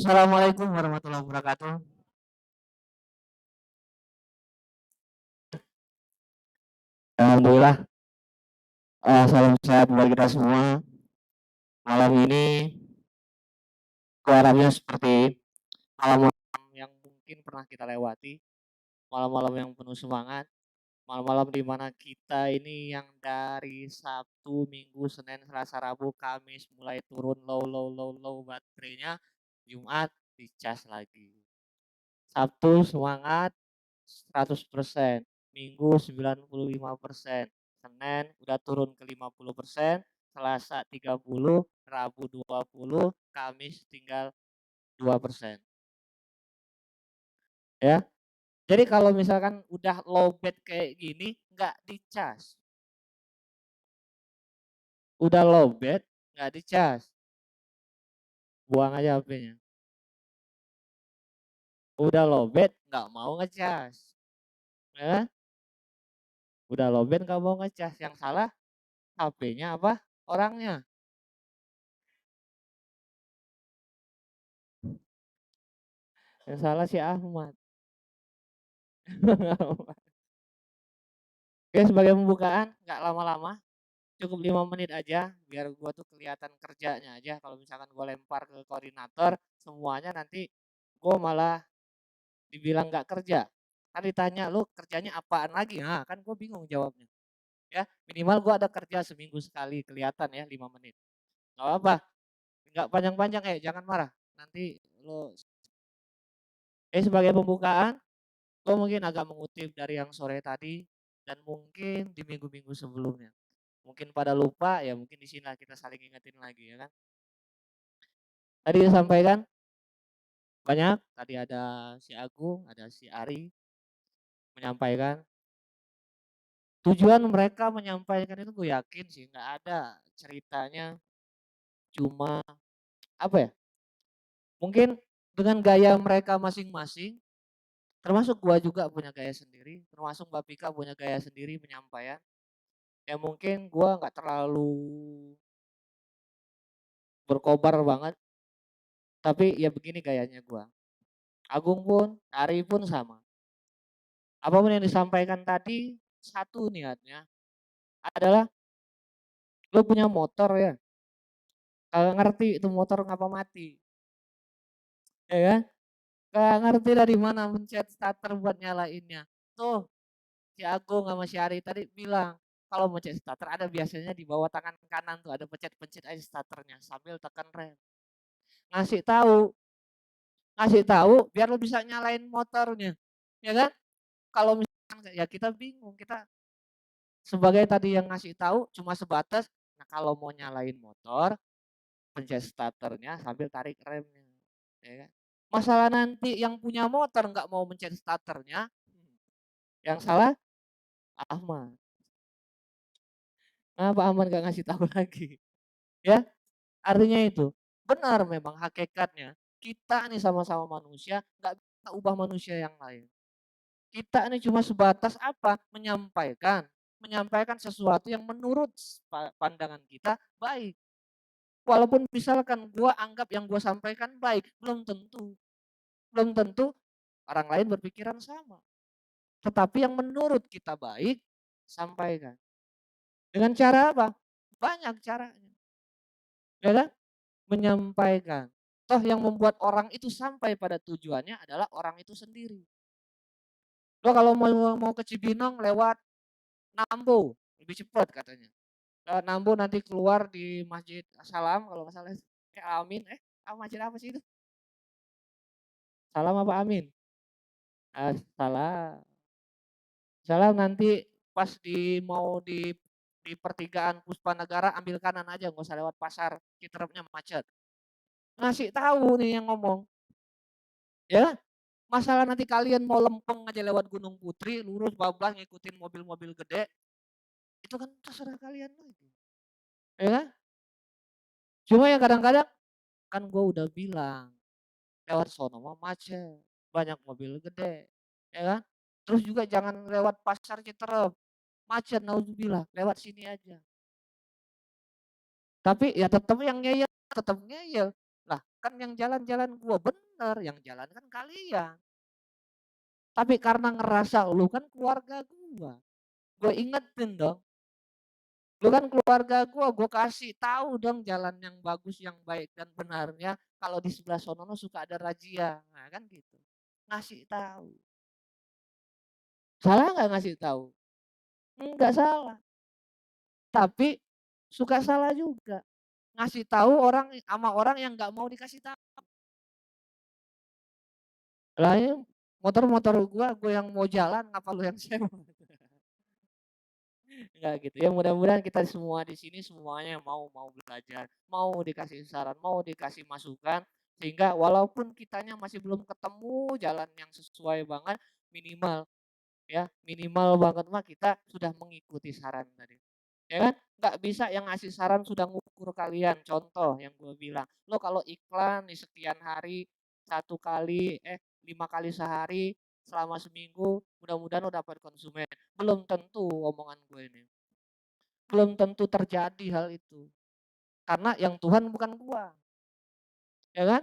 Assalamualaikum warahmatullahi wabarakatuh. Alhamdulillah, salam sehat buat kita semua. Malam ini kuharapnya seperti malam-malam yang mungkin pernah kita lewati, malam-malam yang penuh semangat, malam-malam di mana kita ini yang dari Sabtu, Minggu, Senin, Selasa, Rabu, Kamis mulai turun low baterainya, Jumat dicas lagi. Sabtu semangat 100%, Minggu 95%, Senin udah turun ke 50%, Selasa 30, Rabu 20, Kamis tinggal 2%. Ya. Jadi kalau misalkan udah lowbat kayak gini nggak dicas. Udah lowbat nggak dicas. Buang aja HP-nya. Udah lowbat nggak mau ngecas. Ya kan? Udah lowbat nggak mau ngecas. Yang salah HP-nya apa? Orangnya. Yang salah si Ahmad. Oke, sebagai pembukaan nggak lama-lama, cukup 5 menit aja biar gua tuh kelihatan kerjanya aja. Kalau misalkan gua lempar ke koordinator semuanya nanti gua malah dibilang nggak kerja. Kan ditanya lu kerjanya apaan lagi? Nah, kan gua bingung jawabnya. Ya, minimal gua ada kerja seminggu sekali kelihatan ya 5 menit. Nggak apa, nggak panjang-panjang jangan marah. Nanti lu sebagai pembukaan gua mungkin agak mengutip dari yang sore tadi dan mungkin di minggu-minggu sebelumnya. Mungkin pada lupa ya mungkin di sini kita saling ingetin lagi ya kan. Tadi disampaikan banyak, tadi ada si Agung, ada si Ari menyampaikan tujuan mereka menyampaikan itu gue yakin sih nggak ada ceritanya cuma apa ya? Mungkin dengan gaya mereka masing-masing, termasuk gua juga punya gaya sendiri, termasuk Mbak Pika punya gaya sendiri penyampaian. Ya mungkin gua nggak terlalu berkobar banget, tapi ya begini gayanya gua. Agung pun, Ari pun sama. Apapun yang disampaikan tadi, satu niatnya adalah lo punya motor ya, kagak ngerti itu motor ngapa mati, ya kan? Kagak ngerti dari mana mencet starter buat nyalainnya. Tuh, si Agung sama si Ari tadi bilang, kalau mencet starter ada biasanya di bawah tangan kanan tuh ada pencet-pencet aja starternya sambil tekan rem. Ngasih tahu, ngasih tahu biar lo bisa nyalain motornya, ya kan? Kalau misalkan ya kita bingung, kita sebagai tadi yang ngasih tahu cuma sebatas, nah kalau mau nyalain motor, pencet starternya sambil tarik remnya, ya kan? Masalah nanti yang punya motor nggak mau mencet starternya, yang salah Ahmad. Kenapa Ahmad nggak ngasih tahu lagi? Ya, artinya itu benar memang hakikatnya kita nih sama-sama manusia nggak bisa ubah manusia yang lain. Kita ini cuma sebatas apa? Menyampaikan, menyampaikan sesuatu yang menurut pandangan kita baik. Walaupun misalkan gua anggap yang gua sampaikan baik, belum tentu. Belum tentu orang lain berpikiran sama. Tetapi yang menurut kita baik, sampaikan. Dengan cara apa? Banyak caranya. Ya kan? Menyampaikan. Toh yang membuat orang itu sampai pada tujuannya adalah orang itu sendiri. Lo kalau mau ke Cibinong lewat Nambo, lebih cepat katanya. Lewat Nambo nanti keluar di Masjid Salam kalau nggak salah. Amin. Masjid apa sih itu? Salam apa Amin? Salam. Salam nanti pas mau di pertigaan Puspanegara ambil kanan aja nggak usah lewat pasar, Citerepnya macet. Ngasih tahu nih yang ngomong. Ya, masalah nanti kalian mau lempeng aja lewat Gunung Putri, lurus bablas ngikutin mobil-mobil gede, itu kan terserah kalian lagi. Ya kan? Cuma yang kadang-kadang kan gue udah bilang lewat sono mah macet, banyak mobil gede, ya kan? Terus juga jangan lewat pasar Citerep, macet naudzubillah, lewat sini aja. Tapi ya tetap yang ngeyel, tetap ngeyel. Lah, kan yang jalan-jalan gua, bener yang jalan kan kalian. Tapi karena ngerasa lu kan keluarga gua ingetin dong, lu kan keluarga gua kasih tahu dong jalan yang bagus, yang baik dan benarnya kalau di sebelah sono suka ada razia, nah kan gitu. Ngasih tahu. Salah nggak ngasih tahu? Enggak salah, tapi suka salah juga. Ngasih tahu orang sama orang yang nggak mau dikasih tahu. Lah ya motor-motor gua yang mau jalan ngapa lu yang sewa? Enggak gitu ya, mudah-mudahan kita semua di sini semuanya mau mau belajar, mau dikasih saran, mau dikasih masukan, sehingga walaupun kitanya masih belum ketemu jalan yang sesuai banget, minimal ya, minimal banget mah kita sudah mengikuti saran tadi. Ya kan? Nggak bisa yang ngasih saran sudah ngukur kalian. Contoh yang gue bilang, lo kalau iklan di sekian hari, 1 kali, 5 kali sehari, selama seminggu, mudah-mudahan lo dapat konsumen. Belum tentu omongan gue ini. Belum tentu terjadi hal itu. Karena yang Tuhan bukan gua, ya kan?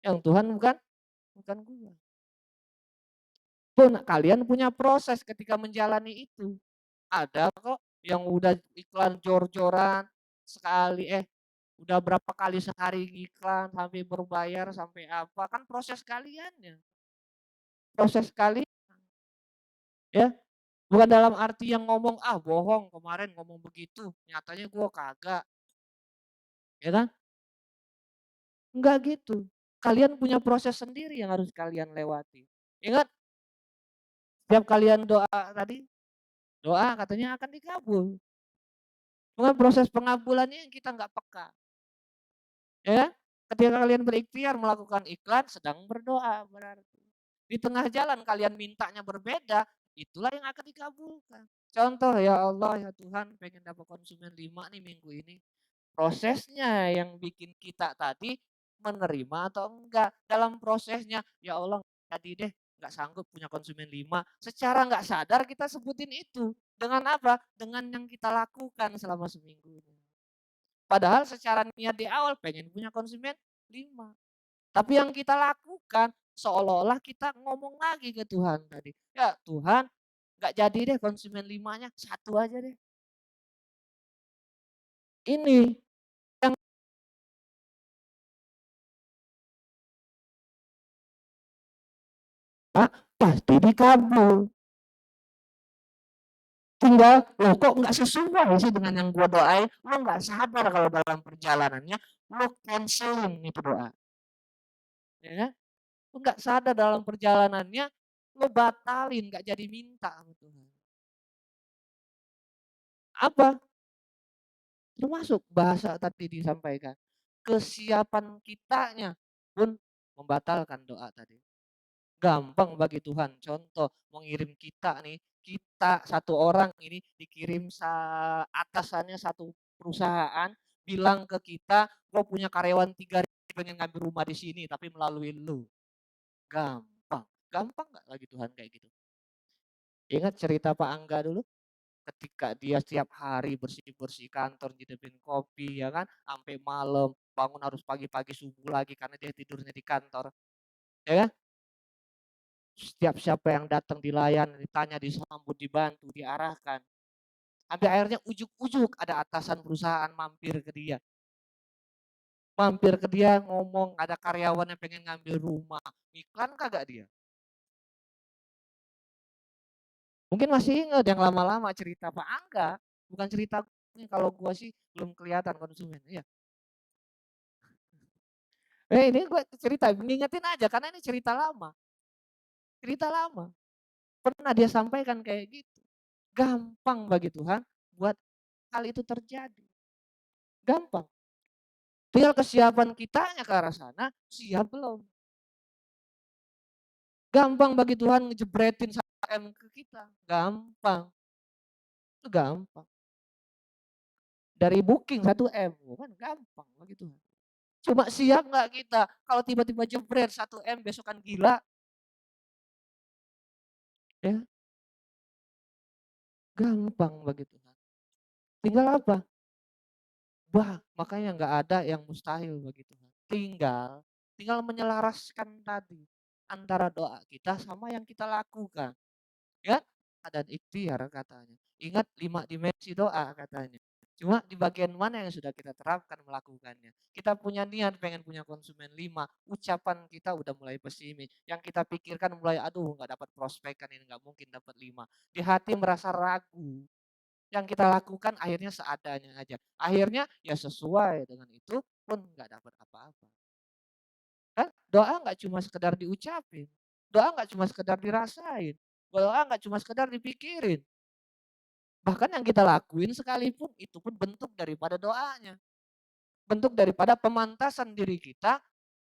Yang Tuhan bukan gua. Pun kalian punya proses ketika menjalani itu. Ada kok yang udah iklan jor-joran sekali, udah berapa kali sehari iklan sampai berbayar sampai apa, kan proses kaliannya. Proses kali ya, bukan dalam arti yang ngomong, "Ah bohong kemarin ngomong begitu, nyatanya gua kagak." Ya kan? Enggak gitu. Kalian punya proses sendiri yang harus kalian lewati. Ingat, setiap kalian doa tadi, doa katanya akan dikabul. Cuma proses pengabulannya yang kita nggak peka. Ya, ketika kalian berikhtiar melakukan iklan, sedang berdoa berarti. Di tengah jalan kalian mintanya berbeda, itulah yang akan dikabulkan. Contoh, ya Allah, ya Tuhan, pengen dapat konsumen 5 nih minggu ini. Prosesnya yang bikin kita tadi menerima atau enggak. Dalam prosesnya, ya Allah, jadi deh nggak sanggup punya konsumen 5. Secara nggak sadar kita sebutin itu. Dengan apa? Dengan yang kita lakukan selama seminggu ini. Padahal secara niat di awal pengen punya konsumen 5. Tapi yang kita lakukan seolah-olah kita ngomong lagi ke Tuhan tadi. Ya Tuhan, nggak jadi deh konsumen 5-nya, 1 aja deh. Ini yang pasti dikabul. Tinggal, loh kok nggak sesuai sih dengan yang gua doain, lo nggak sadar kalau dalam perjalanannya lo cancelin itu doa. Ya kan? Lo nggak sadar dalam perjalanannya lo batalin, nggak jadi minta sama Tuhan. Apa? Termasuk bahasa tadi disampaikan, kesiapan kitanya pun membatalkan doa tadi. Gampang bagi Tuhan, contoh mau ngirim kita nih, kita satu orang ini dikirim atasannya satu perusahaan bilang ke kita, "Gue punya karyawan 3 pengen ngambil rumah di sini tapi melalui lu." Gampang, gampang nggak bagi Tuhan kayak gitu? Ingat cerita Pak Angga dulu? Ketika dia setiap hari bersih-bersih kantor, nyedepin kopi ya kan, sampai malam, bangun harus pagi-pagi subuh lagi karena dia tidurnya di kantor, ya kan? Setiap siapa yang datang dilayani, ditanya, disambut, dibantu, diarahkan. Sampai akhirnya ujuk-ujuk ada atasan perusahaan mampir ke dia. Mampir ke dia ngomong ada karyawan yang pengen ngambil rumah. Iklan kagak dia? Mungkin masih ingat yang lama-lama cerita Pak Angga, bukan cerita gue, kalau gua sih belum kelihatan konsumen. Iya. Ini gue cerita, ngingetin aja karena ini cerita lama. Cerita lama. Pernah dia sampaikan kayak gitu. Gampang bagi Tuhan buat hal itu terjadi. Gampang. Tinggal kesiapan kitanya ke arah sana, siap belum? Gampang bagi Tuhan ngejebretin 1 M ke kita. Gampang. Itu gampang. Dari booking 1 M, kan gampang bagi Tuhan. Cuma siap nggak kita? Kalau tiba-tiba jebret 1 M besokan gila, ya gampang bagi Tuhan. Tinggal apa? Makanya nggak ada yang mustahil bagi Tuhan. Tinggal tinggal menyelaraskan tadi antara doa kita sama yang kita lakukan. Ya, dan ikhtiar katanya. Ingat 5 dimensi doa katanya. Cuma di bagian mana yang sudah kita terapkan melakukannya. Kita punya niat pengen punya konsumen 5, ucapan kita udah mulai pesimis. Yang kita pikirkan mulai aduh nggak dapat prospek kan ini nggak mungkin dapat 5. Di hati merasa ragu. Yang kita lakukan akhirnya seadanya aja. Akhirnya ya sesuai dengan itu pun nggak dapat apa-apa. Kan doa nggak cuma sekedar diucapin. Doa nggak cuma sekedar dirasain. Doa nggak cuma sekedar dipikirin. Bahkan yang kita lakuin sekalipun itu pun bentuk daripada doanya. Bentuk daripada pemantasan diri kita.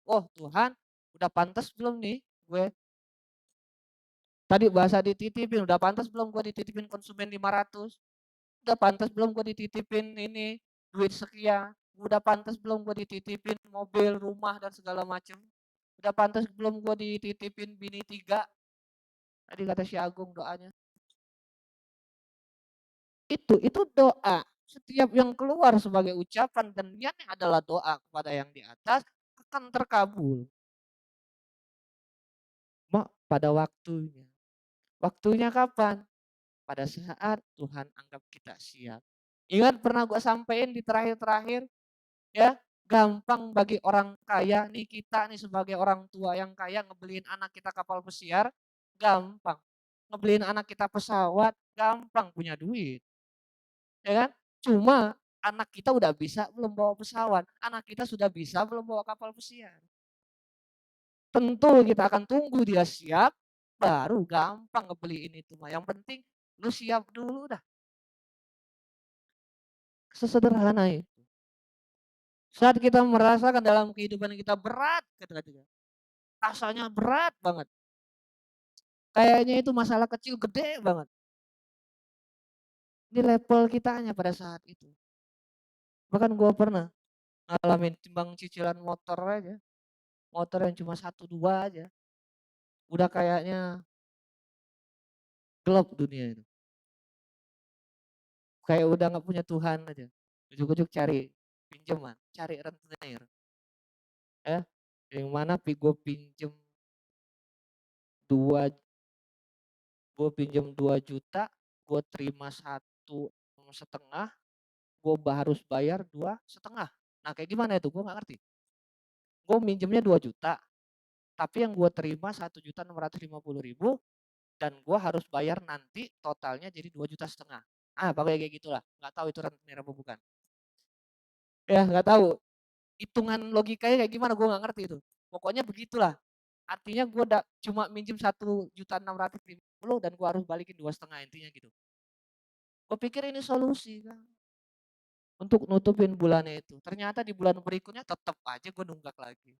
Oh Tuhan, udah pantas belum nih gue tadi bahasa dititipin, udah pantas belum gue dititipin konsumen 500? Udah pantas belum gue dititipin ini duit sekian? Udah pantas belum gue dititipin mobil, rumah dan segala macam? Udah pantas belum gue dititipin bini 3? Tadi kata si Agung doanya. Itu doa. Setiap yang keluar sebagai ucapan dan niatnya adalah doa kepada yang di atas akan terkabul. Pada waktunya. Waktunya kapan? Pada saat Tuhan anggap kita siap. Ingat pernah gue sampein di terakhir-terakhir ya, gampang bagi orang kaya nih kita nih sebagai orang tua yang kaya ngebeliin anak kita kapal pesiar, gampang. Ngebeliin anak kita pesawat, gampang punya duit. Ya kan? Cuma anak kita udah bisa belum bawa pesawat, anak kita sudah bisa belum bawa kapal pesiar. Tentu kita akan tunggu dia siap, baru gampang ngebeliin itu mah. Yang penting lu siap dulu dah. Sesederhana itu. Saat kita merasakan dalam kehidupan kita berat, rasanya berat banget. Kayaknya itu masalah kecil gede banget. Di level kitanya pada saat itu. Bahkan gue pernah ngalamin timbang cicilan motor aja. Motor yang cuma 1 2 aja. Udah kayaknya gelap dunia itu. Kayak udah nggak punya Tuhan aja. Ujuk-ujuk cari pinjaman, cari rentenir. Ya, yang mana gue pinjem 2, gue pinjem 2 juta, gue terima 1,5, gue harus bayar 2,5. Nah kayak gimana itu? Gue nggak ngerti. Gue minjemnya 2 juta, tapi yang gue terima 1.650.000 dan gue harus bayar nanti totalnya jadi 2,5 juta. Ah, pokoknya kayak gitulah. Nggak tahu itu rentenir apa bukan. Ya nggak tahu. Hitungan logikanya kayak gimana gue nggak ngerti itu. Pokoknya begitulah. Artinya gue cuma minjem 1.650.000 dan gue harus balikin 2,5 intinya gitu. Gue pikir ini solusi kan. Untuk nutupin bulannya itu. Ternyata di bulan berikutnya tetap aja gue nunggak lagi.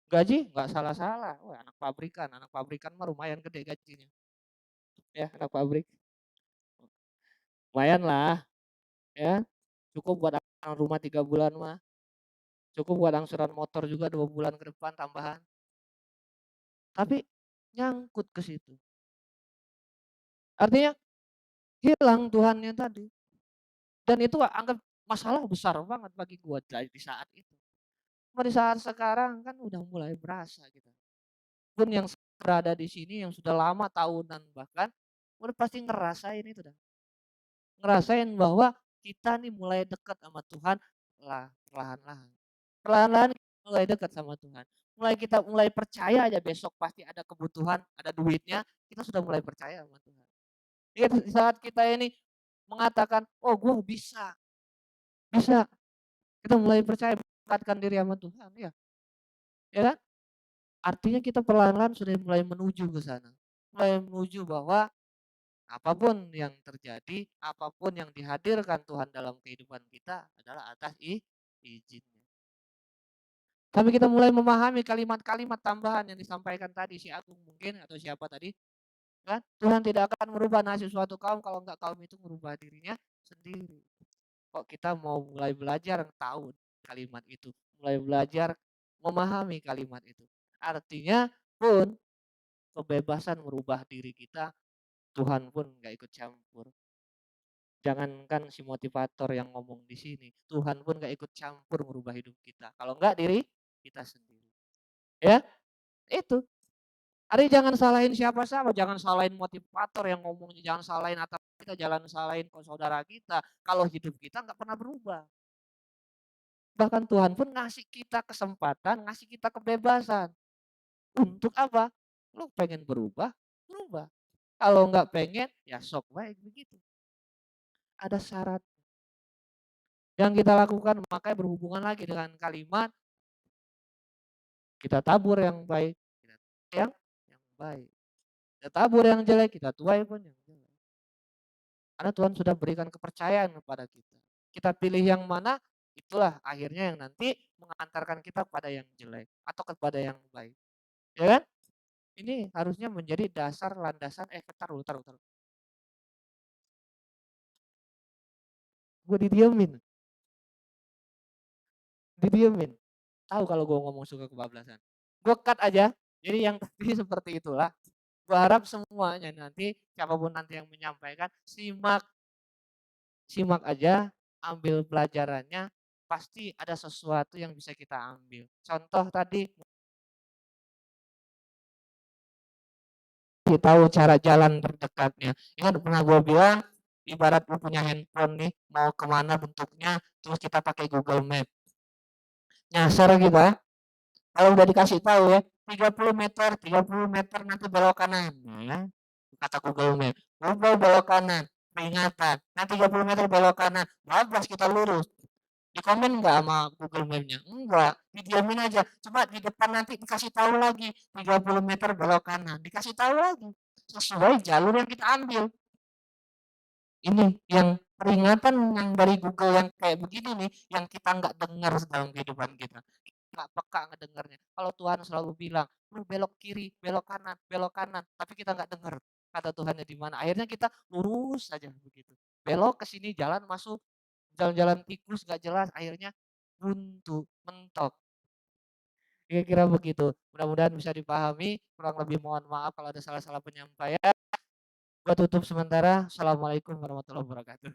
Gaji nggak salah-salah. Wah, anak pabrikan mah lumayan gede gajinya. Ya, anak pabrik. Lumayan lah, ya. Cukup buat rumah 3 bulan mah. Cukup buat angsuran motor juga 2 bulan ke depan tambahan. Tapi nyangkut ke situ. Artinya hilang Tuhannya tadi. Dan itu anggap masalah besar banget bagi gue di saat itu. Cuma di saat sekarang kan udah mulai berasa gitu. Pun yang berada di sini yang sudah lama tahunan bahkan udah pasti ngerasain itu dah. Ngerasain bahwa kita nih mulai dekat sama Tuhan lah perlahan-lahan. Perlahan-lahan mulai dekat sama Tuhan. Kita mulai percaya aja besok pasti ada kebutuhan, ada duitnya, kita sudah mulai percaya sama Tuhan. Jadi di saat kita ini mengatakan, oh gue bisa, bisa. Kita mulai percaya mendekatkan diri sama Tuhan, ya. Ya kan? Artinya kita perlahan-lahan sudah mulai menuju ke sana. Mulai menuju bahwa apapun yang terjadi, apapun yang dihadirkan Tuhan dalam kehidupan kita adalah atas izinnya. Tapi kita mulai memahami kalimat-kalimat tambahan yang disampaikan tadi si Agung mungkin atau siapa tadi, kan? Tuhan tidak akan merubah nasib suatu kaum kalau enggak kaum itu merubah dirinya sendiri. Kok kita mau mulai belajar tahu kalimat itu, mulai belajar memahami kalimat itu. Artinya pun kebebasan merubah diri kita, Tuhan pun nggak ikut campur. Jangankan si motivator yang ngomong di sini, Tuhan pun nggak ikut campur merubah hidup kita. Kalau nggak diri kita sendiri. Ya, itu. Ari jangan salahin siapa-siapa, jangan salahin motivator yang ngomongnya, jangan salahin atau kita, jangan salahin ke saudara kita, kalau hidup kita nggak pernah berubah. Bahkan Tuhan pun ngasih kita kesempatan, ngasih kita kebebasan. Untuk apa? Lu pengen berubah, berubah. Kalau nggak pengen, ya sok baik begitu. Ada syarat yang kita lakukan, makanya berhubungan lagi dengan kalimat kita tabur yang baik, kita yang baik. Kita tabur yang jelek, kita tuai pun yang jelek. Karena Tuhan sudah berikan kepercayaan kepada kita. Kita pilih yang mana, itulah akhirnya yang nanti mengantarkan kita pada yang jelek atau kepada yang baik. Ya kan? Ini harusnya menjadi dasar landasan taruh, taruh, taruh. Gue didiemin. Didiemin. Tahu kalau gue ngomong suka kebablasan. Gue cut aja. Jadi yang tadi seperti itulah. Gue harap semuanya nanti, siapapun nanti yang menyampaikan, simak. Simak aja, ambil pelajarannya, pasti ada sesuatu yang bisa kita ambil. Contoh tadi, kita tahu cara jalan terdekatnya. Ingat pernah gue bilang, ibarat lu punya handphone nih, mau kemana bentuknya, terus kita pakai Google Map. Nyasar kita, kalau udah dikasih tahu ya, 30 meter nanti belok kanan. Nah, kata Google Map, Google belok kanan, peringatan. Nah 30 meter belok kanan, bablas kita lurus. Di komen nggak sama Google Map-nya? Enggak, didiamin aja. Coba di depan nanti dikasih tahu lagi, 30 meter belok kanan. Dikasih tahu lagi, sesuai jalur yang kita ambil. Ini yang peringatan yang dari Google yang kayak begini nih, yang kita nggak dengar dalam kehidupan kita. Nggak peka ngedengarnya. Kalau Tuhan selalu bilang, lu belok kiri, belok kanan, tapi kita nggak dengar kata Tuhannya di mana. Akhirnya kita lurus saja begitu. Belok ke sini, jalan masuk, jalan-jalan tikus nggak jelas, akhirnya buntu, mentok. Kira-kira begitu. Mudah-mudahan bisa dipahami. Kurang lebih mohon maaf kalau ada salah-salah penyampaian. Gua tutup sementara. Assalamualaikum warahmatullahi wabarakatuh.